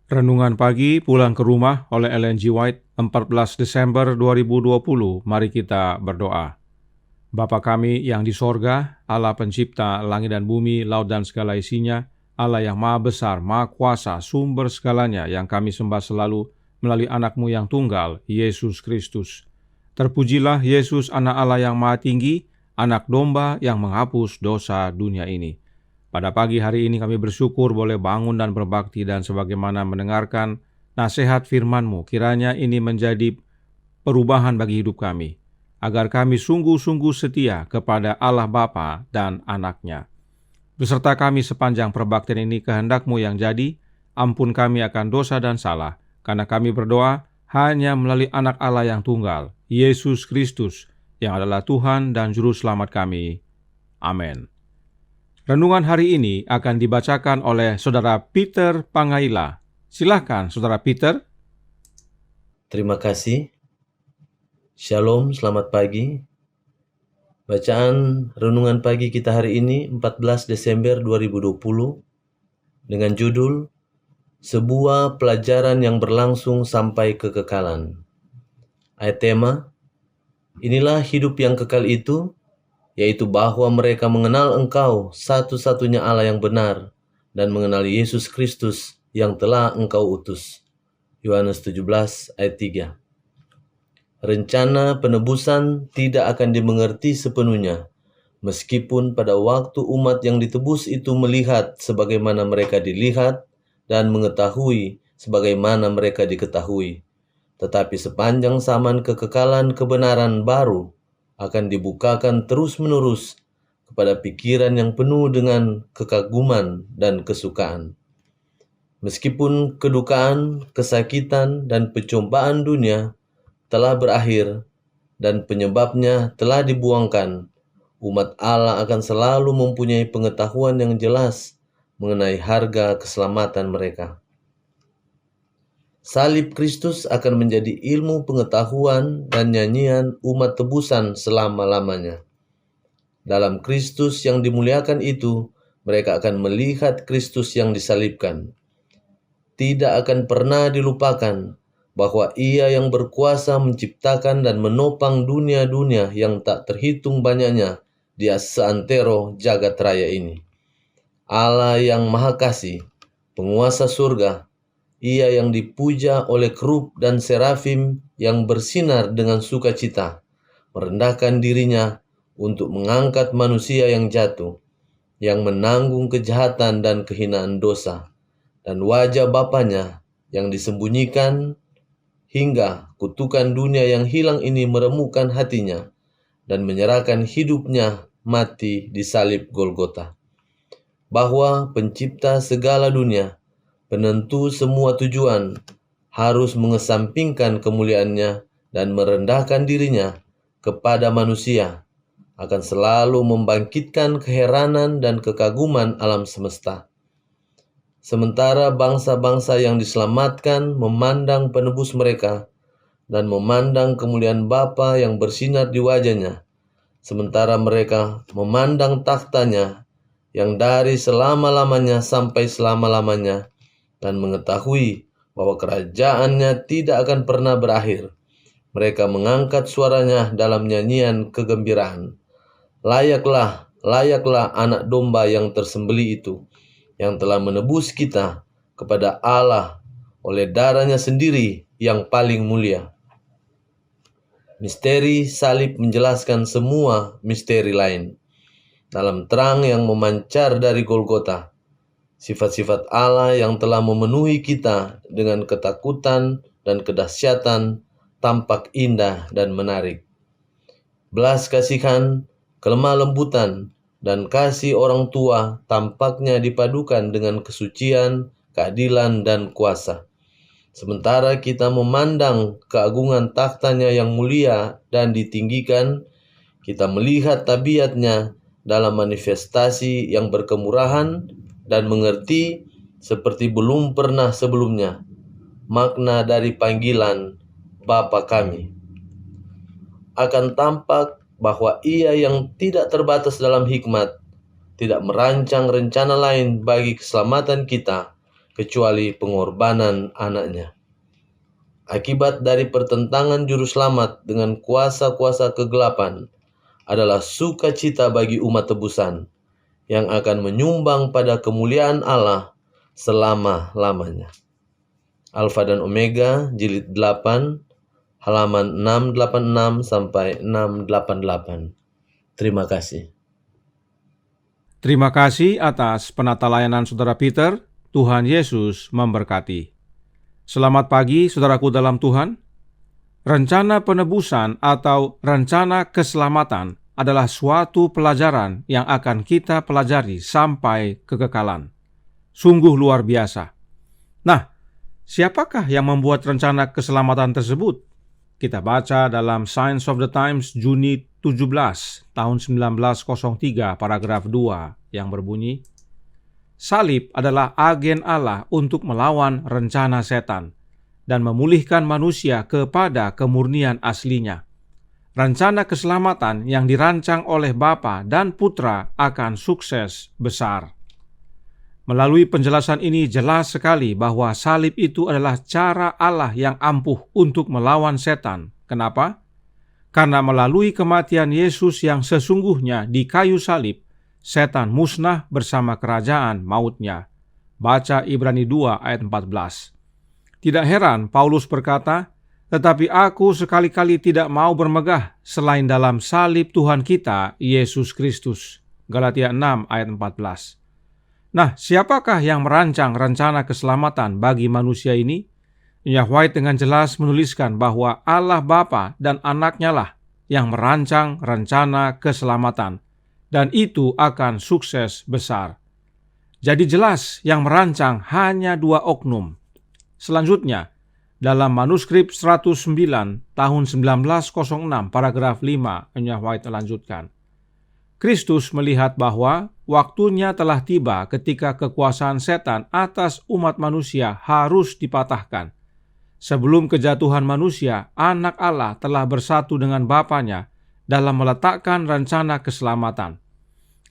Renungan pagi pulang ke rumah oleh Ellen G. White, 14 Desember 2020. Mari kita berdoa. Bapa kami yang di sorga, Allah pencipta langit dan bumi, laut dan segala isinya, Allah yang maha besar, maha kuasa, sumber segalanya yang kami sembah selalu melalui anak-Mu yang tunggal, Yesus Kristus. Terpujilah Yesus, anak Allah yang maha tinggi, anak domba yang menghapus dosa dunia ini. Pada pagi hari ini kami bersyukur boleh bangun dan berbakti dan sebagaimana mendengarkan nasihat firman-Mu, kiranya ini menjadi perubahan bagi hidup kami, agar kami sungguh-sungguh setia kepada Allah Bapa dan Anak-Nya. Beserta kami sepanjang perbaktian ini kehendak-Mu yang jadi, ampun kami akan dosa dan salah, karena kami berdoa hanya melalui Anak Allah yang tunggal, Yesus Kristus, yang adalah Tuhan dan Juru Selamat kami. Amin. Renungan hari ini akan dibacakan oleh Saudara Peter Pangaila. Silakan, Saudara Peter. Terima kasih. Shalom, selamat pagi. Bacaan renungan pagi kita hari ini 14 Desember 2020 dengan judul Sebuah Pelajaran yang Berlangsung Sampai Kekekalan. Ayat tema, inilah hidup yang kekal itu, yaitu bahwa mereka mengenal Engkau satu-satunya Allah yang benar dan mengenal Yesus Kristus yang telah Engkau utus. Yohanes 17 ayat 3. Rencana penebusan tidak akan dimengerti sepenuhnya, meskipun pada waktu umat yang ditebus itu melihat sebagaimana mereka dilihat dan mengetahui sebagaimana mereka diketahui. Tetapi sepanjang zaman kekekalan kebenaran baru akan dibukakan terus-menerus kepada pikiran yang penuh dengan kekaguman dan kesukaan. Meskipun kedukaan, kesakitan, dan pencobaan dunia telah berakhir dan penyebabnya telah dibuangkan, umat Allah akan selalu mempunyai pengetahuan yang jelas mengenai harga keselamatan mereka. Salib Kristus akan menjadi ilmu pengetahuan dan nyanyian umat tebusan selama-lamanya. Dalam Kristus yang dimuliakan itu, mereka akan melihat Kristus yang disalibkan. Tidak akan pernah dilupakan bahwa Ia yang berkuasa menciptakan dan menopang dunia-dunia yang tak terhitung banyaknya di seantero jagat raya ini. Allah yang Maha Kasih, penguasa surga, Ia yang dipuja oleh kerub dan serafim yang bersinar dengan sukacita, merendahkan dirinya untuk mengangkat manusia yang jatuh, yang menanggung kejahatan dan kehinaan dosa, dan wajah Bapanya yang disembunyikan hingga kutukan dunia yang hilang ini meremukkan hatinya dan menyerahkan hidupnya mati di salib Golgota. Bahwa pencipta segala dunia, penentu semua tujuan, harus mengesampingkan kemuliaannya dan merendahkan dirinya kepada manusia, akan selalu membangkitkan keheranan dan kekaguman alam semesta. Sementara bangsa-bangsa yang diselamatkan memandang penebus mereka dan memandang kemuliaan Bapa yang bersinar di wajahnya, sementara mereka memandang taktanya yang dari selama-lamanya sampai selama-lamanya dan mengetahui bahwa kerajaannya tidak akan pernah berakhir. Mereka mengangkat suaranya dalam nyanyian kegembiraan. Layaklah anak domba yang tersembelih itu, yang telah menebus kita kepada Allah oleh darahnya sendiri yang paling mulia. Misteri salib menjelaskan semua misteri lain. Dalam terang yang memancar dari Golgota, sifat-sifat Allah yang telah memenuhi kita dengan ketakutan dan kedahsyatan tampak indah dan menarik. Belas kasihan, kelemah lembutan, dan kasih orang tua tampaknya dipadukan dengan kesucian, keadilan, dan kuasa. Sementara kita memandang keagungan taktanya yang mulia dan ditinggikan, kita melihat tabiatnya dalam manifestasi yang berkemurahan dan mengerti seperti belum pernah sebelumnya makna dari panggilan Bapa kami. Akan tampak bahwa Ia yang tidak terbatas dalam hikmat tidak merancang rencana lain bagi keselamatan kita, kecuali pengorbanan anaknya. Akibat dari pertentangan juru selamat dengan kuasa-kuasa kegelapan adalah sukacita bagi umat tebusan yang akan menyumbang pada kemuliaan Allah selama-lamanya. Alfa dan Omega, jilid 8, halaman 686 sampai 688. Terima kasih. Terima kasih atas penata layanan Saudara Peter. Tuhan Yesus memberkati. Selamat pagi saudaraku dalam Tuhan. Rencana penebusan atau rencana keselamatan adalah suatu pelajaran yang akan kita pelajari sampai kekekalan. Sungguh luar biasa. Nah, siapakah yang membuat rencana keselamatan tersebut? Kita baca dalam Signs of the Times Juni 17 tahun 1903 paragraf 2 yang berbunyi, salib adalah agen Allah untuk melawan rencana setan dan memulihkan manusia kepada kemurnian aslinya. Rencana keselamatan yang dirancang oleh Bapa dan Putra akan sukses besar. Melalui penjelasan ini jelas sekali bahwa salib itu adalah cara Allah yang ampuh untuk melawan setan. Kenapa? Karena melalui kematian Yesus yang sesungguhnya di kayu salib, setan musnah bersama kerajaan mautnya. Baca Ibrani 2 ayat 14. Tidak heran Paulus berkata, tetapi aku sekali-kali tidak mau bermegah selain dalam salib Tuhan kita, Yesus Kristus. Galatia 6 ayat 14. Nah, siapakah yang merancang rencana keselamatan bagi manusia ini? Nya White dengan jelas menuliskan bahwa Allah Bapa dan Anaknya lah yang merancang rencana keselamatan, dan itu akan sukses besar. Jadi jelas yang merancang hanya dua oknum. Selanjutnya, dalam manuskrip 109 tahun 1906 paragraf 5, Nya White lanjutkan. Kristus melihat bahwa waktunya telah tiba ketika kekuasaan setan atas umat manusia harus dipatahkan. Sebelum kejatuhan manusia, Anak Allah telah bersatu dengan Bapanya dalam meletakkan rencana keselamatan.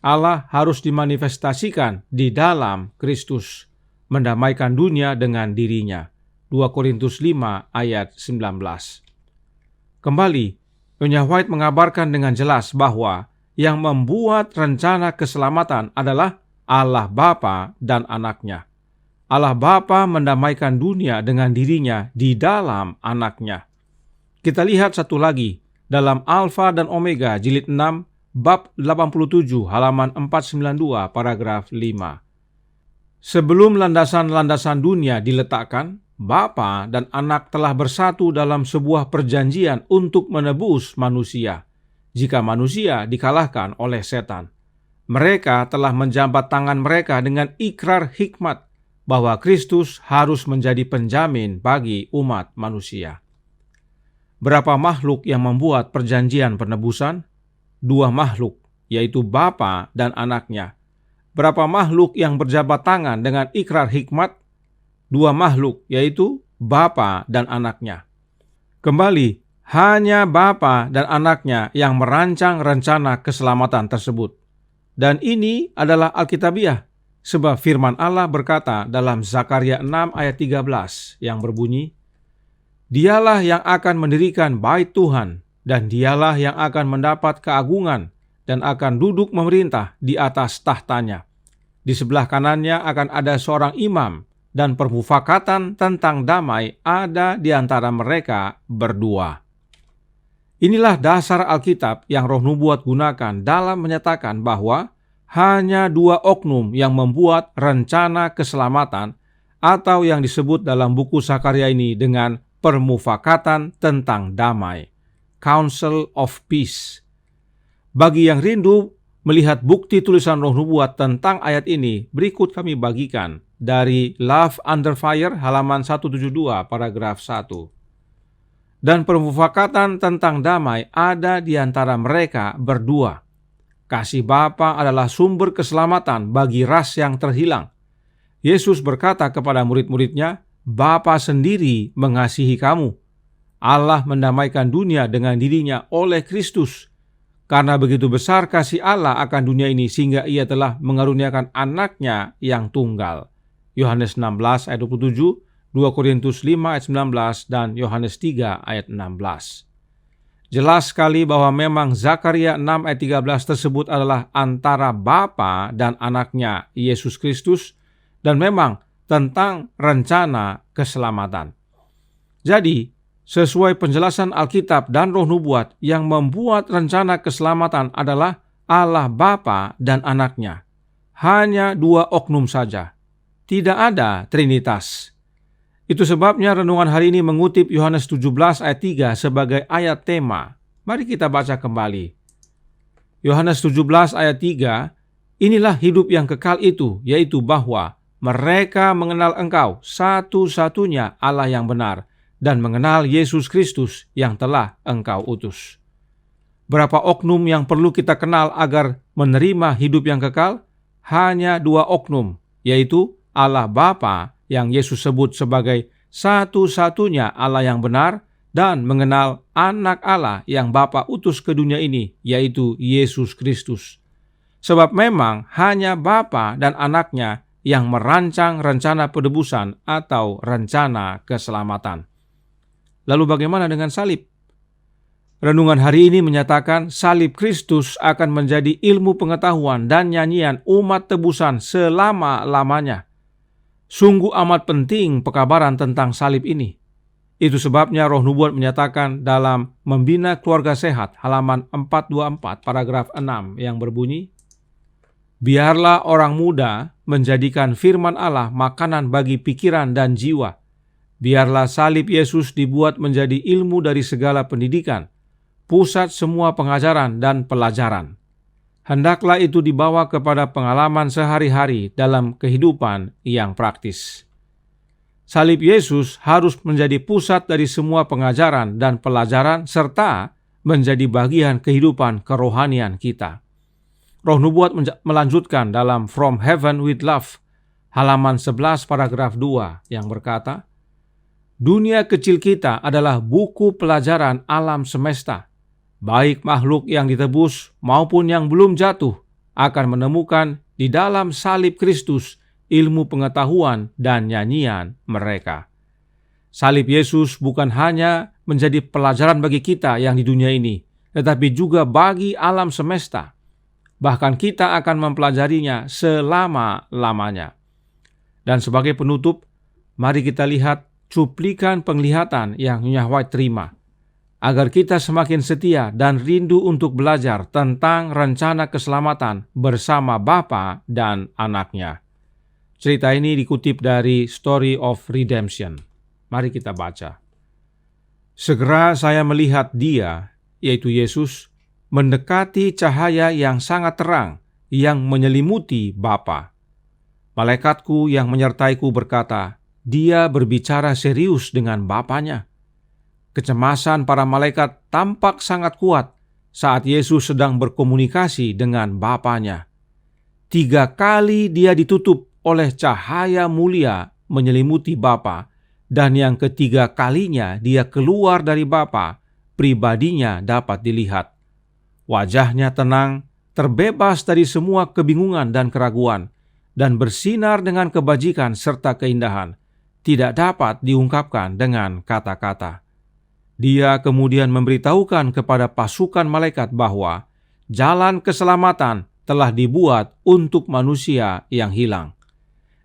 Allah harus dimanifestasikan di dalam Kristus, mendamaikan dunia dengan dirinya. 2 Korintus 5 ayat 19. Kembali, Nya White mengabarkan dengan jelas bahwa yang membuat rencana keselamatan adalah Allah Bapa dan Anaknya. Allah Bapa mendamaikan dunia dengan dirinya di dalam Anaknya. Kita lihat satu lagi dalam Alfa dan Omega jilid 6 bab 87 halaman 492 paragraf 5. Sebelum landasan-landasan dunia diletakkan, Bapa dan Anak telah bersatu dalam sebuah perjanjian untuk menebus manusia. Jika manusia dikalahkan oleh setan, mereka telah menjabat tangan mereka dengan ikrar hikmat bahwa Kristus harus menjadi penjamin bagi umat manusia. Berapa makhluk yang membuat perjanjian penebusan? Dua makhluk, yaitu Bapa dan Anaknya. Berapa makhluk yang berjabat tangan dengan ikrar hikmat? Dua makhluk, yaitu Bapa dan Anaknya. Kembali, hanya Bapa dan Anaknya yang merancang rencana keselamatan tersebut. Dan ini adalah Alkitabiah, sebab firman Allah berkata dalam Zakaria 6 ayat 13 yang berbunyi, Dialah yang akan mendirikan bait Tuhan, dan dialah yang akan mendapat keagungan dan akan duduk memerintah di atas tahtanya. Di sebelah kanannya akan ada seorang imam, dan permufakatan tentang damai ada di antara mereka berdua. Inilah dasar Alkitab yang Roh Nubuat gunakan dalam menyatakan bahwa hanya dua oknum yang membuat rencana keselamatan atau yang disebut dalam buku Zakaria ini dengan permufakatan tentang damai, Council of Peace. Bagi yang rindu melihat bukti tulisan Roh Nubuat tentang ayat ini, berikut kami bagikan dari Love Under Fire halaman 172 paragraf 1. Dan permufakatan tentang damai ada di antara mereka berdua. Kasih Bapa adalah sumber keselamatan bagi ras yang terhilang. Yesus berkata kepada murid-muridnya, Bapa sendiri mengasihi kamu. Allah mendamaikan dunia dengan dirinya oleh Kristus. Karena begitu besar kasih Allah akan dunia ini sehingga ia telah mengaruniakan Anaknya yang tunggal. Yohanes 16 ayat 27, 2 Korintus 5 ayat 19, dan Yohanes 3 ayat 16. Jelas sekali bahwa memang Zakaria 6 ayat 13 tersebut adalah antara Bapa dan anaknya Yesus Kristus, dan memang tentang rencana keselamatan. Jadi, sesuai penjelasan Alkitab dan Roh Nubuat, yang membuat rencana keselamatan adalah Allah Bapa dan anaknya. Hanya dua oknum saja. Tidak ada Trinitas. Itu sebabnya renungan hari ini mengutip Yohanes 17 ayat 3 sebagai ayat tema. Mari kita baca kembali. Yohanes 17 ayat 3, inilah hidup yang kekal itu, yaitu bahwa mereka mengenal Engkau satu-satunya Allah yang benar, dan mengenal Yesus Kristus yang telah Engkau utus. Berapa oknum yang perlu kita kenal agar menerima hidup yang kekal? Hanya dua oknum, yaitu Allah Bapa yang Yesus sebut sebagai satu-satunya Allah yang benar, dan mengenal anak Allah yang Bapa utus ke dunia ini, yaitu Yesus Kristus. Sebab memang hanya Bapa dan anaknya yang merancang rencana penebusan atau rencana keselamatan. Lalu bagaimana dengan salib? Renungan hari ini menyatakan salib Kristus akan menjadi ilmu pengetahuan dan nyanyian umat tebusan selama-lamanya. Sungguh amat penting pekabaran tentang salib ini. Itu sebabnya Roh Nubuat menyatakan dalam Membina Keluarga Sehat halaman 424 paragraf 6 yang berbunyi, biarlah orang muda menjadikan firman Allah makanan bagi pikiran dan jiwa. Biarlah salib Yesus dibuat menjadi ilmu dari segala pendidikan, pusat semua pengajaran dan pelajaran. Hendaklah itu dibawa kepada pengalaman sehari-hari dalam kehidupan yang praktis. Salib Yesus harus menjadi pusat dari semua pengajaran dan pelajaran serta menjadi bagian kehidupan kerohanian kita. Roh Nubuat melanjutkan dalam From Heaven with Love halaman 11 paragraf 2 yang berkata, dunia kecil kita adalah buku pelajaran alam semesta. Baik makhluk yang ditebus maupun yang belum jatuh akan menemukan di dalam salib Kristus ilmu pengetahuan dan nyanyian mereka. Salib Yesus bukan hanya menjadi pelajaran bagi kita yang di dunia ini, tetapi juga bagi alam semesta. Bahkan kita akan mempelajarinya selama-lamanya. Dan sebagai penutup, mari kita lihat cuplikan penglihatan yang Nyonya White terima, agar kita semakin setia dan rindu untuk belajar tentang rencana keselamatan bersama Bapa dan anaknya. Cerita ini dikutip dari Story of Redemption. Mari kita baca. Segera saya melihat Dia, yaitu Yesus, mendekati cahaya yang sangat terang yang menyelimuti Bapa. Malaikatku yang menyertaiku berkata, Dia berbicara serius dengan Bapanya. Kecemasan para malaikat tampak sangat kuat saat Yesus sedang berkomunikasi dengan Bapanya. 3 kali Dia ditutup oleh cahaya mulia menyelimuti Bapa, dan yang ketiga kalinya Dia keluar dari Bapa, pribadinya dapat dilihat. Wajahnya tenang, terbebas dari semua kebingungan dan keraguan, dan bersinar dengan kebajikan serta keindahan, tidak dapat diungkapkan dengan kata-kata. Dia kemudian memberitahukan kepada pasukan malaikat bahwa jalan keselamatan telah dibuat untuk manusia yang hilang.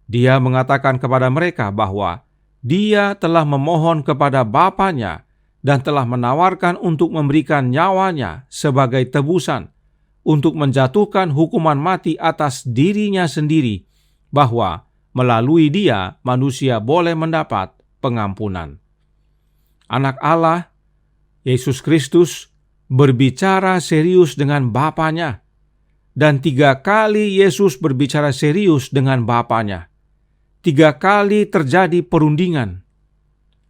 Dia mengatakan kepada mereka bahwa Dia telah memohon kepada Bapanya dan telah menawarkan untuk memberikan nyawanya sebagai tebusan, untuk menjatuhkan hukuman mati atas dirinya sendiri, bahwa melalui Dia manusia boleh mendapat pengampunan. Anak Allah, Yesus Kristus, berbicara serius dengan Bapanya, dan 3 kali Yesus berbicara serius dengan Bapanya. 3 kali terjadi perundingan.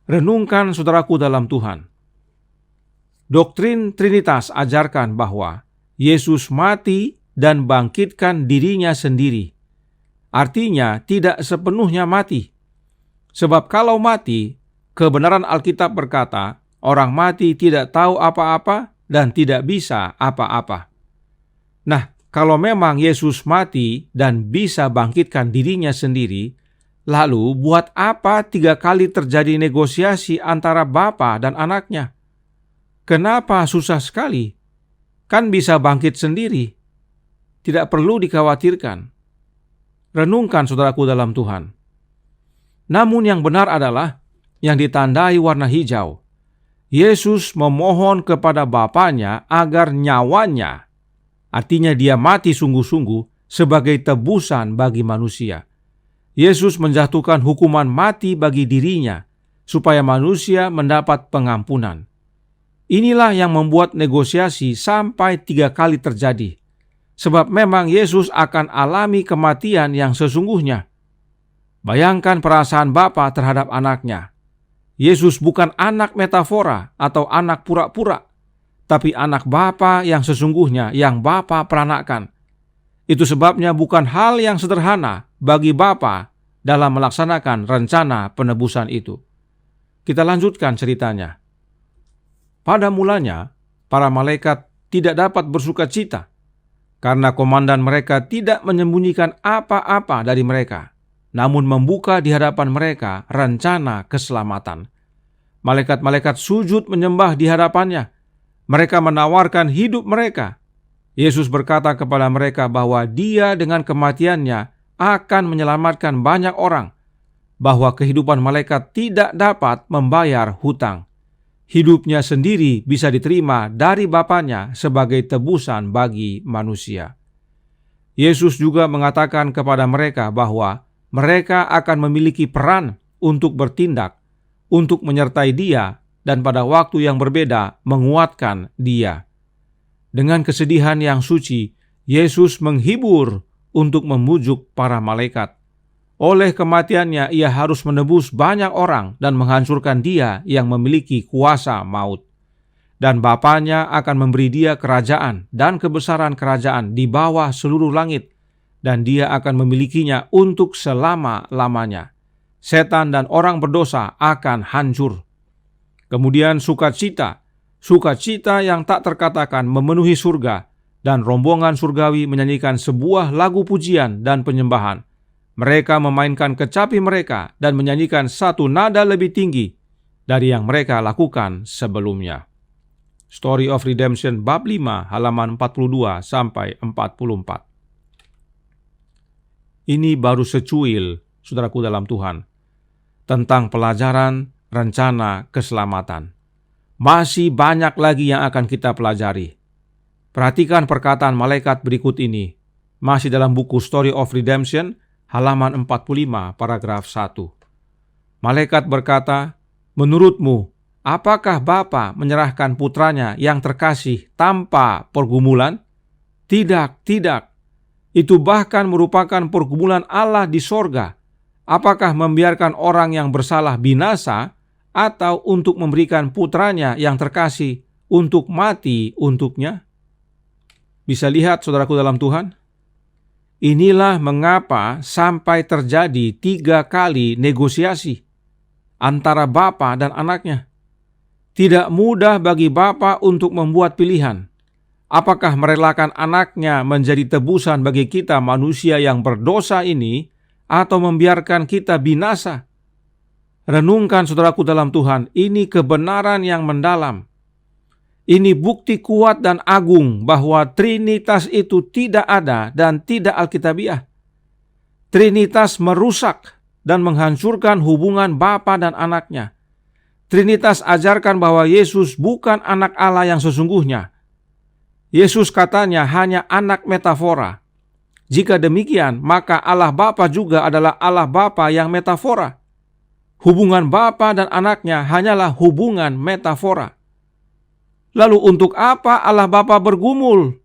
Renungkan saudaraku dalam Tuhan. Doktrin Trinitas ajarkan bahwa Yesus mati dan bangkitkan dirinya sendiri. Artinya tidak sepenuhnya mati. Sebab kalau mati, kebenaran Alkitab berkata, orang mati tidak tahu apa-apa dan tidak bisa apa-apa. Nah, kalau memang Yesus mati dan bisa bangkitkan dirinya sendiri, Lalu buat apa 3 kali terjadi negosiasi antara bapa dan anaknya? Kenapa susah sekali? Kan bisa bangkit sendiri. Tidak perlu dikhawatirkan. Renungkan saudaraku dalam Tuhan. Namun yang benar adalah yang ditandai warna hijau. Yesus memohon kepada Bapanya agar nyawanya, artinya dia mati sungguh-sungguh sebagai tebusan bagi manusia. Yesus menjatuhkan hukuman mati bagi dirinya supaya manusia mendapat pengampunan. Inilah yang membuat negosiasi sampai 3 kali terjadi. Sebab memang Yesus akan alami kematian yang sesungguhnya. Bayangkan perasaan bapa terhadap anaknya. Yesus bukan anak metafora atau anak pura-pura, tapi anak bapa yang sesungguhnya yang bapa peranakkan. Itu sebabnya bukan hal yang sederhana bagi bapa dalam melaksanakan rencana penebusan itu. Kita lanjutkan ceritanya. Pada mulanya, para malaikat tidak dapat bersuka cita karena komandan mereka tidak menyembunyikan apa-apa dari mereka, namun membuka di hadapan mereka rencana keselamatan. Malaikat-malaikat sujud menyembah di hadapannya. Mereka menawarkan hidup mereka. Yesus berkata kepada mereka bahwa Dia dengan kematiannya akan menyelamatkan banyak orang, bahwa kehidupan malaikat tidak dapat membayar hutang. Hidupnya sendiri bisa diterima dari Bapanya sebagai tebusan bagi manusia. Yesus juga mengatakan kepada mereka bahwa mereka akan memiliki peran untuk bertindak, untuk menyertai Dia, dan pada waktu yang berbeda menguatkan Dia. Dengan kesedihan yang suci, Yesus menghibur untuk memujuk para malaikat. Oleh kematiannya, Ia harus menebus banyak orang dan menghancurkan dia yang memiliki kuasa maut. Dan Bapanya akan memberi dia kerajaan dan kebesaran kerajaan di bawah seluruh langit, dan dia akan memilikinya untuk selama-lamanya. Setan dan orang berdosa akan hancur. Kemudian sukacita yang tak terkatakan memenuhi surga, dan rombongan surgawi menyanyikan sebuah lagu pujian dan penyembahan. Mereka memainkan kecapi mereka dan menyanyikan satu nada lebih tinggi dari yang mereka lakukan sebelumnya. Story of Redemption bab 5 halaman 42 sampai 44. Ini baru secuil, saudaraku dalam Tuhan, tentang pelajaran rencana keselamatan. Masih banyak lagi yang akan kita pelajari. Perhatikan perkataan malaikat berikut ini. Masih dalam buku Story of Redemption, halaman 45, paragraf 1. Malaikat berkata, "Menurutmu, apakah Bapa menyerahkan putranya yang terkasih tanpa pergumulan? Tidak, tidak. Itu bahkan merupakan pergumulan Allah di sorga. Apakah membiarkan orang yang bersalah binasa, atau untuk memberikan putranya yang terkasih untuk mati untuknya?" Bisa lihat saudaraku dalam Tuhan? Inilah mengapa sampai terjadi 3 kali negosiasi antara bapa dan anaknya. Tidak mudah bagi bapa untuk membuat pilihan. Apakah merelakan anaknya menjadi tebusan bagi kita manusia yang berdosa ini, atau membiarkan kita binasa? Renungkan saudaraku dalam Tuhan, ini kebenaran yang mendalam. Ini bukti kuat dan agung bahwa Trinitas itu tidak ada dan tidak alkitabiah. Trinitas merusak dan menghancurkan hubungan bapa dan anaknya. Trinitas ajarkan bahwa Yesus bukan anak Allah yang sesungguhnya. Yesus katanya hanya anak metafora. Jika demikian, maka Allah Bapa juga adalah Allah Bapa yang metafora. Hubungan bapa dan anaknya hanyalah hubungan metafora. Lalu untuk apa Allah Bapa bergumul?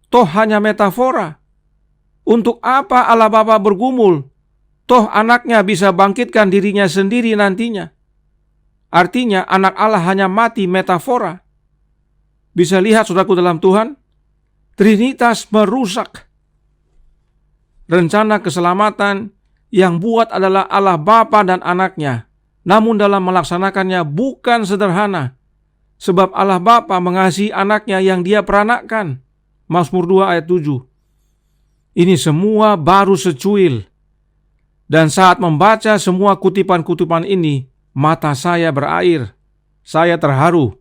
Toh hanya metafora. Untuk apa Allah Bapa bergumul? Toh anaknya bisa bangkitkan dirinya sendiri nantinya. Artinya anak Allah hanya mati metafora. Bisa lihat saudaraku dalam Tuhan, Trinitas merusak. Rencana keselamatan yang buat adalah Allah Bapa dan anaknya. Namun dalam melaksanakannya bukan sederhana. Sebab Allah Bapa mengasihi anaknya yang dia peranakkan. Mazmur 2 ayat 7. Ini semua baru secuil. Dan saat membaca semua kutipan-kutipan ini, mata saya berair. Saya terharu.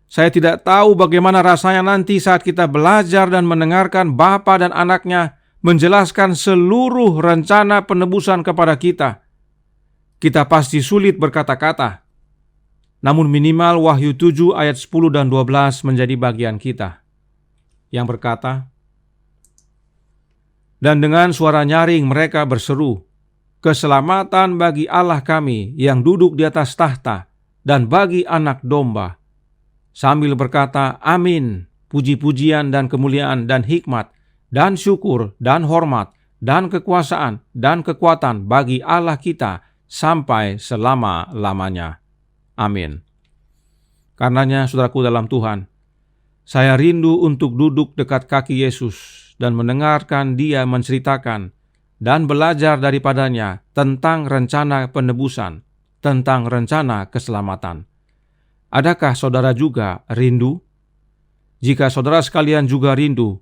Saya tidak tahu bagaimana rasanya nanti saat kita belajar dan mendengarkan Bapa dan Anaknya menjelaskan seluruh rencana penebusan kepada kita. Kita pasti sulit berkata-kata. Namun minimal Wahyu 7 ayat 10 dan 12 menjadi bagian kita, yang berkata, "Dan dengan suara nyaring mereka berseru, 'Keselamatan bagi Allah kami yang duduk di atas tahta dan bagi Anak Domba,' sambil berkata, 'Amin, puji-pujian dan kemuliaan dan hikmat dan syukur dan hormat dan kekuasaan dan kekuatan bagi Allah kita sampai selama-lamanya. Amin.' Karenanya, saudaraku dalam Tuhan, saya rindu untuk duduk dekat kaki Yesus dan mendengarkan Dia menceritakan dan belajar daripadanya tentang rencana penebusan, tentang rencana keselamatan. Adakah saudara juga rindu? Jika saudara sekalian juga rindu,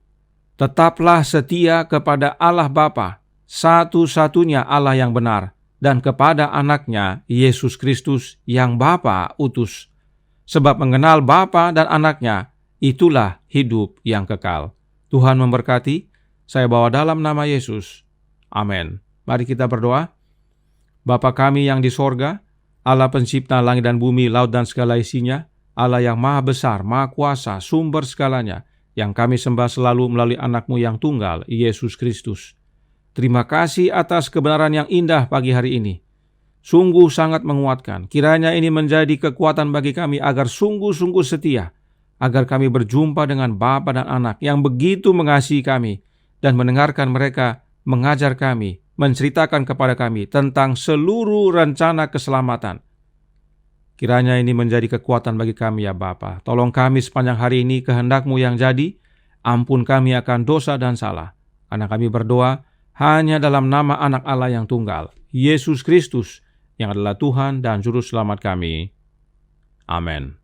tetaplah setia kepada Allah Bapa, satu-satunya Allah yang benar, dan kepada Anaknya, Yesus Kristus, yang Bapa utus. Sebab mengenal Bapa dan Anaknya, itulah hidup yang kekal. Tuhan memberkati. Saya bawa dalam nama Yesus. Amin. Mari kita berdoa. Bapa kami yang di sorga, Allah pencipta langit dan bumi, laut dan segala isinya, Allah yang maha besar, maha kuasa, sumber segalanya, yang kami sembah selalu melalui Anak-Mu yang tunggal, Yesus Kristus. Terima kasih atas kebenaran yang indah pagi hari ini. Sungguh sangat menguatkan. Kiranya ini menjadi kekuatan bagi kami agar sungguh-sungguh setia, agar kami berjumpa dengan Bapa dan Anak yang begitu mengasihi kami, dan mendengarkan mereka mengajar kami, menceritakan kepada kami tentang seluruh rencana keselamatan. Kiranya ini menjadi kekuatan bagi kami ya Bapa. Tolong kami sepanjang hari ini kehendak-Mu yang jadi. Ampun kami akan dosa dan salah. Karena kami berdoa hanya dalam nama Anak Allah yang tunggal, Yesus Kristus, yang adalah Tuhan dan Juru Selamat kami. Amin.